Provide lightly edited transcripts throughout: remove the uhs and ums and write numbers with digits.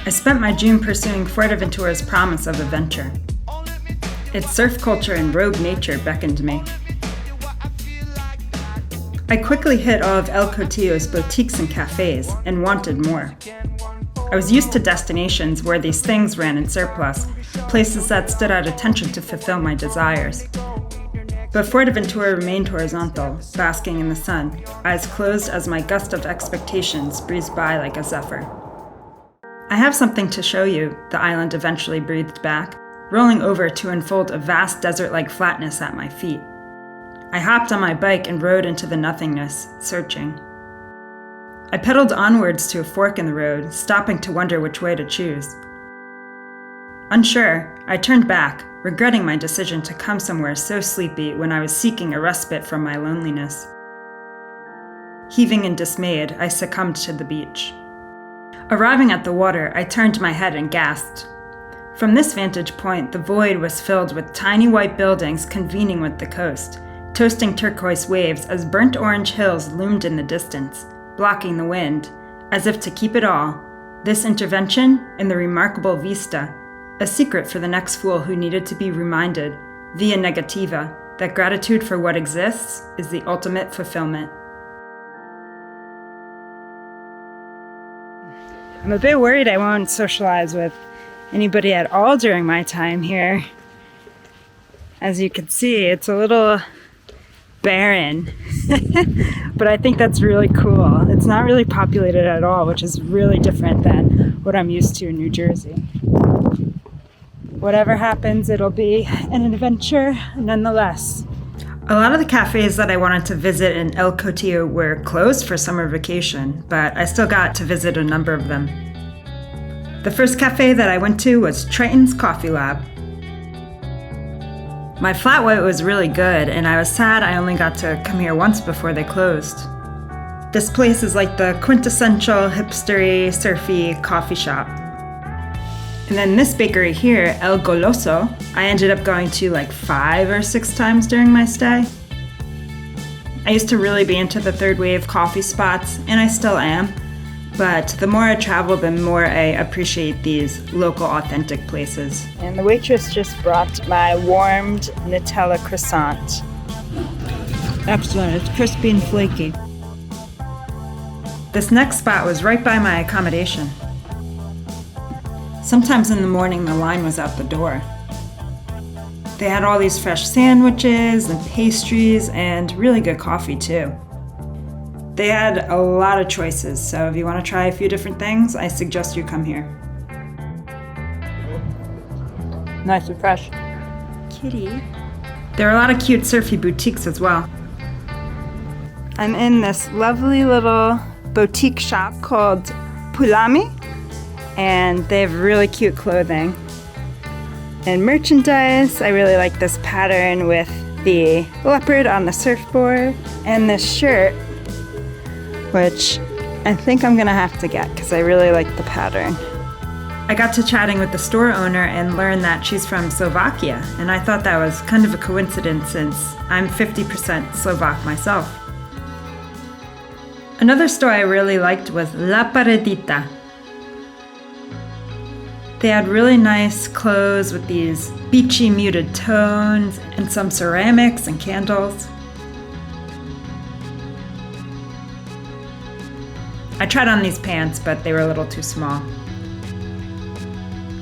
I spent my June pursuing Fuerteventura's promise of adventure. Its surf culture and rogue nature beckoned me. I quickly hit all of El Cotillo's boutiques and cafes and wanted more. I was used to destinations where these things ran in surplus, places that stood at attention to fulfill my desires. But Fuerteventura remained horizontal, basking in the sun, eyes closed as my gust of expectations breezed by like a zephyr. I have something to show you, the island eventually breathed back, rolling over to unfold a vast desert-like flatness at my feet. I hopped on my bike and rode into the nothingness, searching. I pedaled onwards to a fork in the road, stopping to wonder which way to choose. Unsure, I turned back, regretting my decision to come somewhere so sleepy when I was seeking a respite from my loneliness. Heaving and dismayed, I succumbed to the beach. Arriving at the water, I turned my head and gasped. From this vantage point, the void was filled with tiny white buildings convening with the coast, toasting turquoise waves as burnt orange hills loomed in the distance, blocking the wind, as if to keep it all, this intervention in the remarkable vista, a secret for the next fool who needed to be reminded, via negativa, that gratitude for what exists is the ultimate fulfillment. I'm a bit worried I won't socialize with anybody at all during my time here. As you can see, it's a little barren, but I think that's really cool. It's not really populated at all, which is really different than what I'm used to in New Jersey. Whatever happens, it'll be an adventure nonetheless. A lot of the cafes that I wanted to visit in El Cotillo were closed for summer vacation, but I still got to visit a number of them. The first cafe that I went to was Triton's Coffee Lab. My flat white was really good, and I was sad I only got to come here once before they closed. This place is like the quintessential hipstery, surfy coffee shop. And then this bakery here, El Goloso, I ended up going to like 5 or 6 times during my stay. I used to really be into the third wave coffee spots, and I still am, but the more I travel, the more I appreciate these local authentic places. And the waitress just brought my warmed Nutella croissant. Excellent, it's crispy and flaky. This next spot was right by my accommodation. Sometimes in the morning, the line was out the door. They had all these fresh sandwiches and pastries and really good coffee too. They had a lot of choices, so if you want to try a few different things, I suggest you come here. Nice and fresh. Kitty. There are a lot of cute surfy boutiques as well. I'm in this lovely little boutique shop called Pulami, and they have really cute clothing and merchandise. I really like this pattern with the leopard on the surfboard and this shirt, which I think I'm gonna have to get because I really like the pattern. I got to chatting with the store owner and learned that she's from Slovakia, and I thought that was kind of a coincidence since I'm 50% Slovak myself. Another store I really liked was La Paredita. They had really nice clothes with these beachy muted tones and some ceramics and candles. I tried on these pants, but they were a little too small.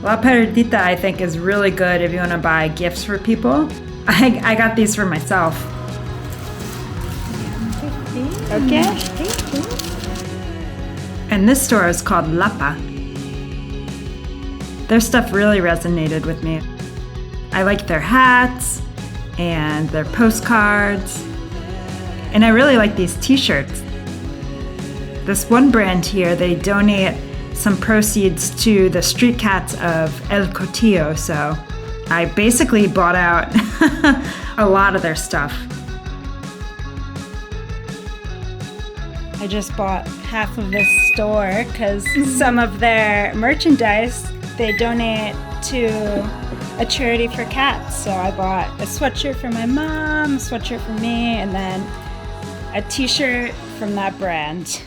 La Paredita, I think, is really good if you want to buy gifts for people. I got these for myself. Okay. And this store is called Lapa. Their stuff really resonated with me. I liked their hats and their postcards, and I really like these t-shirts. This one brand here, they donate some proceeds to the street cats of El Cotillo, so I basically bought out a lot of their stuff. I just bought half of this store because some of their merchandise they donate to a charity for cats. So I bought a sweatshirt for my mom, a sweatshirt for me, and then a t-shirt from that brand.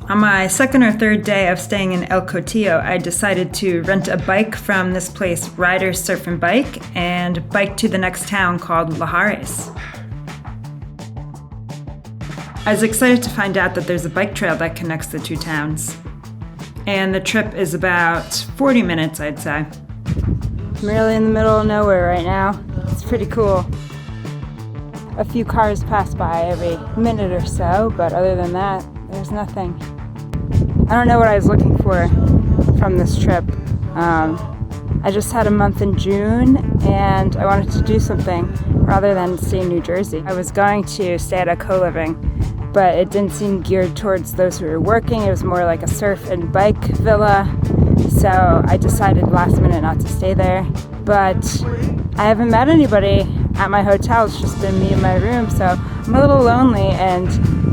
On my second or third day of staying in El Cotillo, I decided to rent a bike from this place, Riders Surf and Bike, and bike to the next town called Lajares. I was excited to find out that there's a bike trail that connects the two towns. And the trip is about 40 minutes, I'd say. I'm really in the middle of nowhere right now. It's pretty cool. A few cars pass by every minute or so, but other than that, there's nothing. I don't know what I was looking for from this trip. I just had a month in June and I wanted to do something rather than stay in New Jersey. I was going to stay at a co-living, but it didn't seem geared towards those who were working. It was more like a surf and bike villa. So I decided last minute not to stay there. But I haven't met anybody at my hotel. It's just been me in my room. So I'm a little lonely and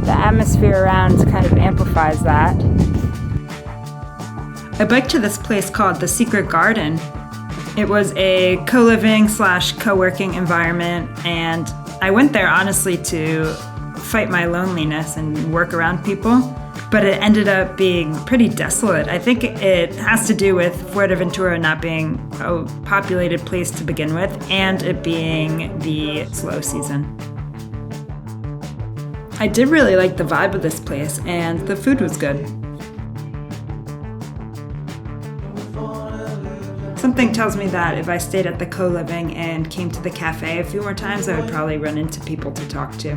the atmosphere around kind of amplifies that. I biked to this place called the Secret Garden. It was a co-living / co-working environment, and I went there honestly to fight my loneliness and work around people, but it ended up being pretty desolate. I think it has to do with Fuerteventura not being a populated place to begin with, and it being the slow season. I did really like the vibe of this place, and the food was good. Something tells me that if I stayed at the co-living and came to the cafe a few more times, I would probably run into people to talk to.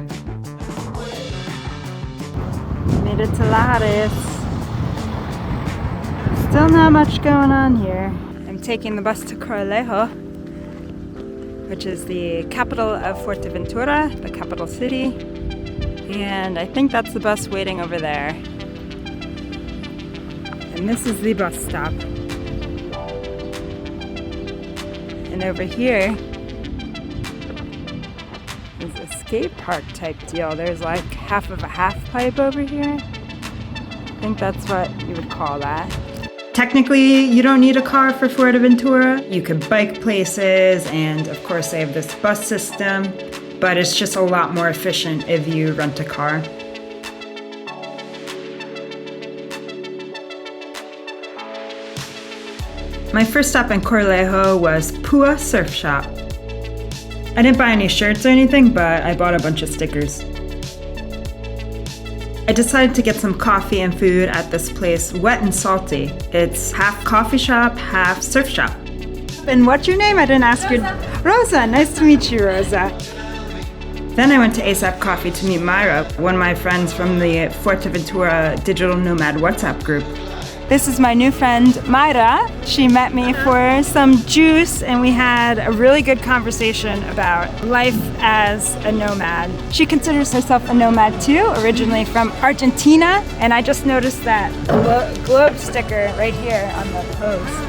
Made it to Lajares. Still not much going on here. I'm taking the bus to Corralejo, which is the capital of Fuerteventura, the capital city. And I think that's the bus waiting over there. And this is the bus stop. And over here is a skate park type deal. There's like half of a half pipe over here. I think that's what you would call that. Technically, you don't need a car for Fuerteventura. You could bike places, and of course they have this bus system, but it's just a lot more efficient if you rent a car. My first stop in Corralejo was Pua Surf Shop. I didn't buy any shirts or anything, but I bought a bunch of stickers. I decided to get some coffee and food at this place, Wet and Salty. It's half coffee shop, half surf shop. And what's your name? I didn't ask you. Rosa, nice to meet you, Rosa. Then I went to ASAP Coffee to meet Myra, one of my friends from the Fuerteventura Digital Nomad WhatsApp group. This is my new friend, Myra. She met me for some juice and we had a really good conversation about life as a nomad. She considers herself a nomad too, originally from Argentina, and I just noticed that globe sticker right here on the post.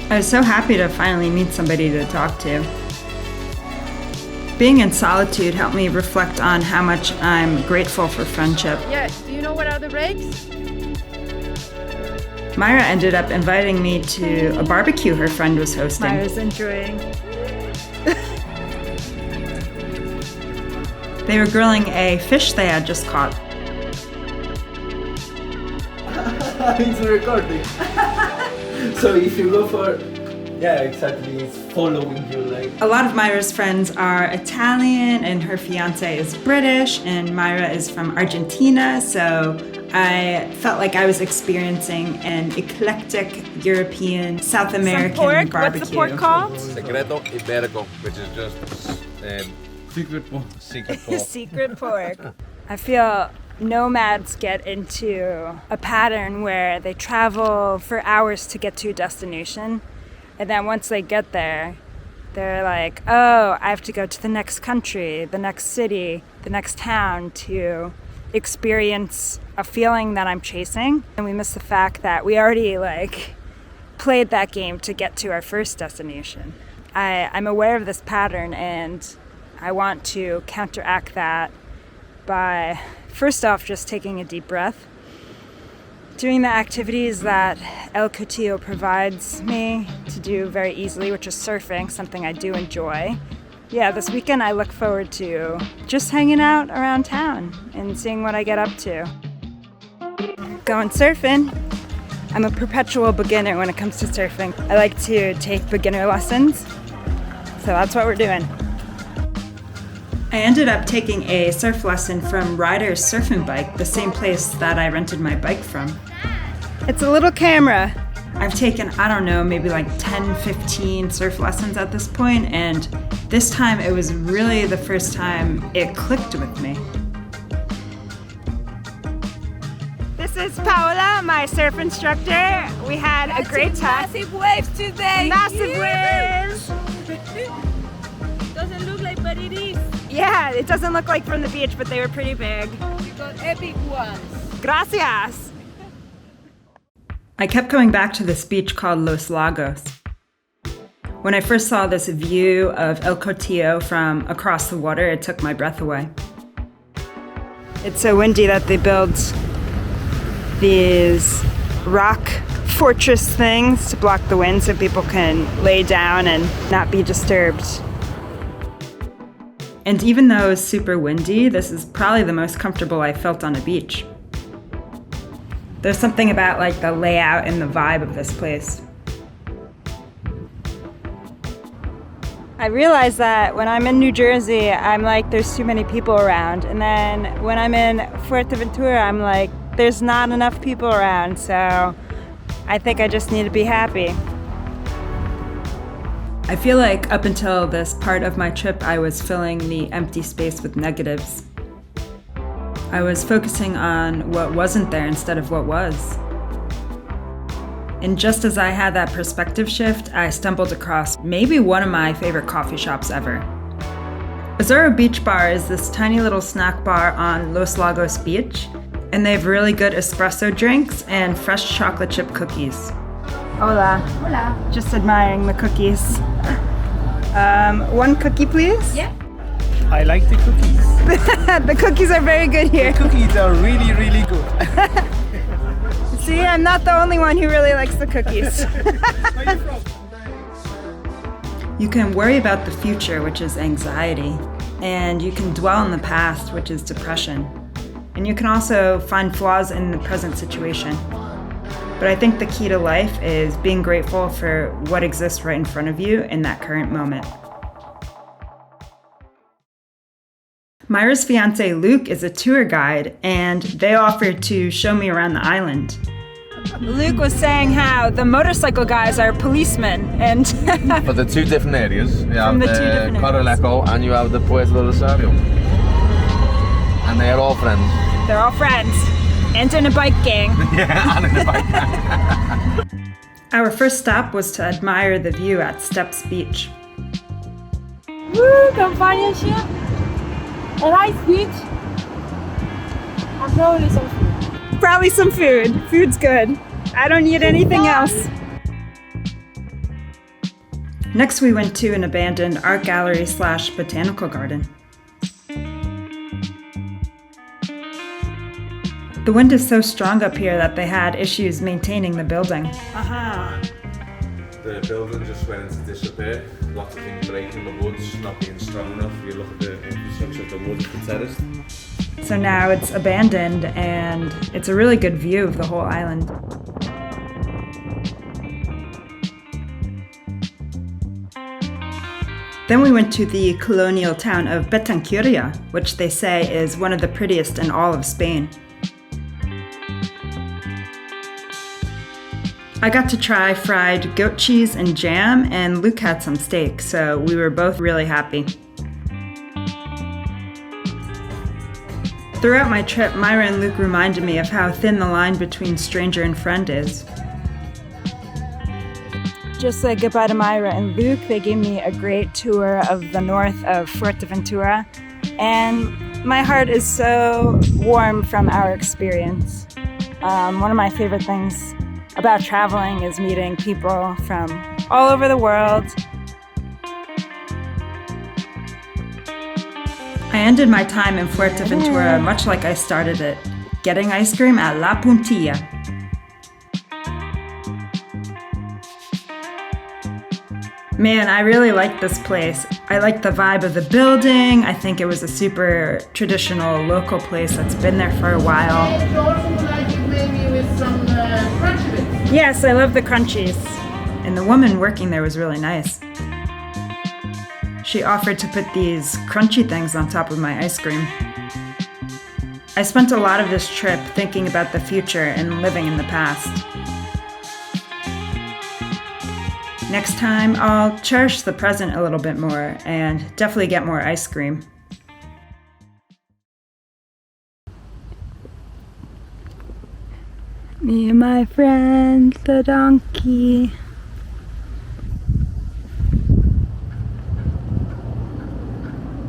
I was so happy to finally meet somebody to talk to. Being in solitude helped me reflect on how much I'm grateful for friendship. Yeah, do you know what are the breaks? Myra ended up inviting me to a barbecue her friend was hosting. Myra's enjoying. They were grilling a fish they had just caught. It's recording. So if you go for... Yeah, exactly. It's following you like... A lot of Myra's friends are Italian and her fiance is British, and Myra is from Argentina, so I felt like I was experiencing an eclectic European, South American pork. barbecue. What's the pork called? Secreto Iberico, which is just secret pork. Secret pork. Secret pork. I feel nomads get into a pattern where they travel for hours to get to a destination. And then once they get there, they're like, oh, I have to go to the next country, the next city, the next town to experience a feeling that I'm chasing. And we miss the fact that we already played that game to get to our first destination. I'm aware of this pattern and I want to counteract that by, first off, just taking a deep breath, doing the activities that El Cotillo provides me to do very easily, which is surfing, something I do enjoy, yeah, this weekend I look forward to just hanging out around town and seeing what I get up to. Going surfing. I'm a perpetual beginner when it comes to surfing. I like to take beginner lessons, so that's what we're doing. I ended up taking a surf lesson from Ryder's Surf and Bike, the same place that I rented my bike from. It's a little camera. I've taken, I don't know, maybe like 10, 15 surf lessons at this point, and this time it was really the first time it clicked with me. This is Paola, my surf instructor. We had a great time. Massive waves today. Massive waves. Doesn't look like, but it is. Yeah, it doesn't look like from the beach, but they were pretty big. We got epic ones. Gracias. I kept coming back to this beach called Los Lagos. When I first saw this view of El Cotillo from across the water, it took my breath away. It's so windy that they build these rock fortress things to block the wind so people can lay down and not be disturbed. And even though it was super windy, this is probably the most comfortable I felt on a beach. There's something about like the layout and the vibe of this place. I realize that when I'm in New Jersey, I'm like, there's too many people around. And then when I'm in Fuerteventura, I'm like, there's not enough people around. So I think I just need to be happy. I feel like up until this part of my trip, I was filling the empty space with negatives. I was focusing on what wasn't there instead of what was. And just as I had that perspective shift, I stumbled across maybe one of my favorite coffee shops ever. Azuro Beach Bar is this tiny little snack bar on Los Lagos Beach, and they have really good espresso drinks and fresh chocolate chip cookies. Hola. Hola. Just admiring the cookies. One cookie, please? Yeah. I like the cookies. The cookies are very good here. Cookies are really, really good. See, I'm not the only one who really likes the cookies. Where are you from? You can worry about the future, which is anxiety, and you can dwell on the past, which is depression. And you can also find flaws in the present situation. But I think the key to life is being grateful for what exists right in front of you in that current moment. Myra's fiance Luke is a tour guide, and they offered to show me around the island. Luke was saying how the motorcycle guys are policemen, and For the two different areas, you have the the two different areas. Corralejo and you have the Puerto Rosario. And they're all friends. they're all friends. And in a bike gang. Yeah, and in the bike. Our first stop was to admire the view at Steps Beach. Woo, companionship. A nice beach. And probably some food. Probably some food. Food's good. I don't need anything else. Next, we went to an abandoned art gallery / botanical garden. The wind is so strong up here that they had issues maintaining the building. The building just went into disrepair. Lots of things breaking, the woods not being strong enough. If you look at the infrastructure of the wood, the terrace. So now it's abandoned and it's a really good view of the whole island. Then we went to the colonial town of Beckened, which they say is one of the prettiest in all of Spain. I got to try fried goat cheese and jam, and Luke had some steak, so we were both really happy. Throughout my trip, Myra and Luke reminded me of how thin the line between stranger and friend is. Just like goodbye to Myra and Luke, they gave me a great tour of the north of Fuerteventura, and my heart is so warm from our experience. One of my favorite things about traveling is meeting people from all over the world. I ended my time in Fuerteventura much like I started it, getting ice cream at La Puntilla. Man, I really like this place. I like the vibe of the building. I think it was a super traditional local place that's been there for a while. You also would like it maybe with some crunchy bits. Yes, I love the crunchies. And the woman working there was really nice. She offered to put these crunchy things on top of my ice cream. I spent a lot of this trip thinking about the future and living in the past. Next time, I'll cherish the present a little bit more and definitely get more ice cream. Me and my friend, the donkey.